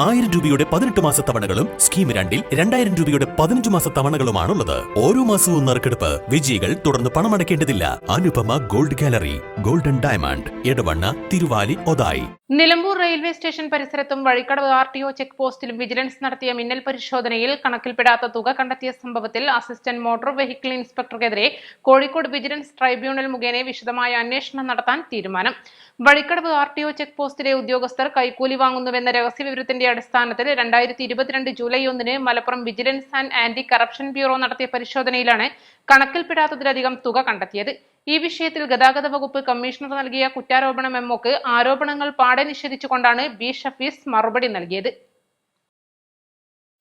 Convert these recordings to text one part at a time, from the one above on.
1000 രൂപയുടെ 18 മാസ തവണകളും സ്കീം 2-ൽ 2000 രൂപയുടെ 15 മാസ തവണകളുമാണുള്ളത്. ഓരോ മാസവും നറുക്കെടുപ്പ്. വിജയികൾ തുടർന്ന് പണമടയ്ക്കേണ്ടതില്ല. Anupama gold gallery, golden diamond, Edavanna, Thiruvali, Othayi. Nilambur railway station പരിസരത്തും വഴിക്കടവ് RTO ചെക്ക് പോസ്റ്റിലും വിജിലൻസ് നടത്തിയ മിന്നൽ പരിശോധനയിൽ കണക്കിൽപ്പെടാത്ത തുക കണ്ടെത്തിയ സംഭവത്തിൽ അസിസ്റ്റന്റ് മോട്ടോർ വെഹിക്കിൾ ഇൻസ്പെക്ടർക്കെതിരെ കോഴിക്കോട് വിജിലൻസ് ട്രൈബ്യൂണൽ മുഖേന വിശദമായ അന്വേഷണം നടത്താൻ തീരുമാനം. വഴിക്കടവ് RTO ചെക്ക് പോസ്റ്റിലെ ഉദ്യോഗസ്ഥർ കൈക്കൂലി വാങ്ങുന്നുവെന്ന രഹസ്യവിവരത്തിന്റെ അടിസ്ഥാനത്തിൽ 2022 July 1 Malappuram vigilance and anti corruption bureau നടത്തിയ പരിശോധനയിലാണ് കണക്കിൽപ്പെടാത്തതിലധികം തുക കണ്ടെത്തിയത്. ഈ വിഷയത്തിൽ ഗതാഗത വകുപ്പ് കമ്മീഷണർ നൽകിയ കുറ്റാരോപണ മെമ്മോക്ക് ആരോപണങ്ങൾ പാടെ നിഷേധിച്ചുകൊണ്ടാണ് ബി ഷഫീസ് മറുപടി നൽകിയത്.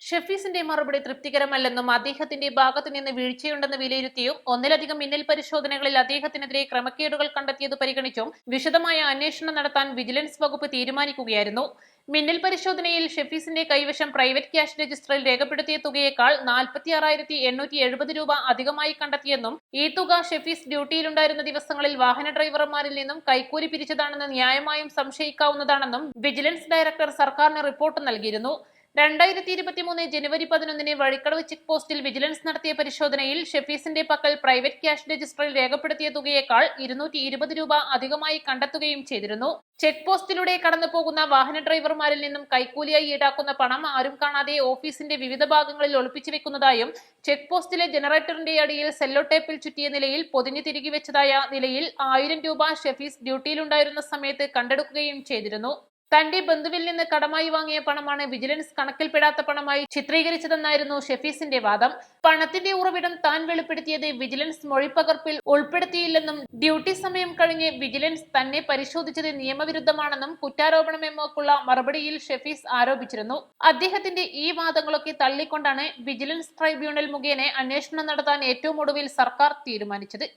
ഷഫീസിന്റെ മറുപടി തൃപ്തികരമല്ലെന്നും അദ്ദേഹത്തിന്റെ ഭാഗത്തു നിന്ന് വീഴ്ചയുണ്ടെന്ന് വിലയിരുത്തിയും ഒന്നിലധികം മിന്നൽ പരിശോധനകളിൽ അദ്ദേഹത്തിനെതിരെ ക്രമക്കേടുകൾ കണ്ടെത്തിയത് പരിഗണിച്ചും വിശദമായ അന്വേഷണം നടത്താൻ വിജിലൻസ് വകുപ്പ് തീരുമാനിക്കുകയായിരുന്നു. മിന്നൽ പരിശോധനയിൽ ഷഫീസിന്റെ കൈവശം പ്രൈവറ്റ് ക്യാഷ് രജിസ്റ്ററിൽ രേഖപ്പെടുത്തിയ തുകയേക്കാൾ 46,870 രൂപ അധികമായി കണ്ടെത്തിയെന്നും ഈ തുക ഷഫീസ് ഡ്യൂട്ടിയിലുണ്ടായിരുന്ന ദിവസങ്ങളിൽ വാഹന ഡ്രൈവർമാരിൽ നിന്നും കൈക്കൂലി പിരിച്ചതാണെന്ന് ന്യായമായും സംശയിക്കാവുന്നതാണെന്നും വിജിലൻസ് ഡയറക്ടർ സർക്കാരിന് റിപ്പോർട്ട് നൽകിയിരുന്നു. 2023 ജനുവരി 11 വഴിക്കടവ് ചെക്ക് പോസ്റ്റിൽ വിജിലൻസ് നടത്തിയ പരിശോധനയിൽ ഷഫീസിന്റെ പക്കൽ പ്രൈവറ്റ് ക്യാഷ് രജിസ്റ്ററിൽ രേഖപ്പെടുത്തിയ തുകയേക്കാൾ 220 രൂപ അധികമായി കണ്ടെത്തുകയും ചെയ്തിരുന്നു. ചെക്ക് പോസ്റ്റിലൂടെ കടന്നു പോകുന്ന വാഹന ഡ്രൈവർമാരിൽ നിന്നും കൈക്കൂലിയായി ഈടാക്കുന്ന പണം ആരും കാണാതെ ഓഫീസിന്റെ വിവിധ ഭാഗങ്ങളിൽ ഒളിപ്പിച്ചു വെക്കുന്നതായും ചെക്ക് പോസ്റ്റിലെ ജനറേറ്ററിന്റെ അടിയിൽ സെല്ലോ ടേപ്പിൽ ചുറ്റിയ നിലയിൽ പൊതിഞ്ഞു തിരികെ വെച്ചതായ നിലയിൽ 1000 രൂപ ഷഫീസ് ഡ്യൂട്ടിയിലുണ്ടായിരുന്ന സമയത്ത് കണ്ടെടുക്കുകയും ചെയ്തിരുന്നു. തന്റെ ബന്ധുവിൽ നിന്ന് കടമായി വാങ്ങിയ പണമാണ് വിജിലൻസ് കണക്കിൽപ്പെടാത്ത പണമായി ചിത്രീകരിച്ചതെന്നായിരുന്നു ഷഫീസിന്റെ വാദം. പണത്തിന്റെ ഉറവിടം താൻ വെളിപ്പെടുത്തിയത് വിജിലൻസ് മൊഴിപ്പകർപ്പിൽ ഉൾപ്പെടുത്തിയില്ലെന്നും ഡ്യൂട്ടി സമയം കഴിഞ്ഞ് വിജിലൻസ് തന്നെ പരിശോധിച്ചത് നിയമവിരുദ്ധമാണെന്നും കുറ്റാരോപണ മെമ്മോക്കുള്ള മറുപടിയിൽ ഷഫീസ് ആരോപിച്ചിരുന്നു. അദ്ദേഹത്തിന്റെ ഈ വാദങ്ങളൊക്കെ തള്ളിക്കൊണ്ടാണ് വിജിലൻസ് ട്രൈബ്യൂണൽ മുഖേന അന്വേഷണം നടത്താൻ ഏറ്റവും ഒടുവിൽ സർക്കാർ തീരുമാനിച്ചത്.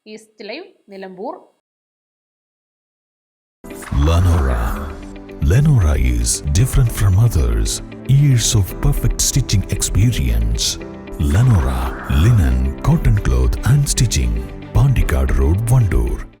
East live, Nilambur. Lenora is different from others. Years of perfect stitching experience. Lenora linen, cotton cloth and stitching. Pandikad Road, Vandoor.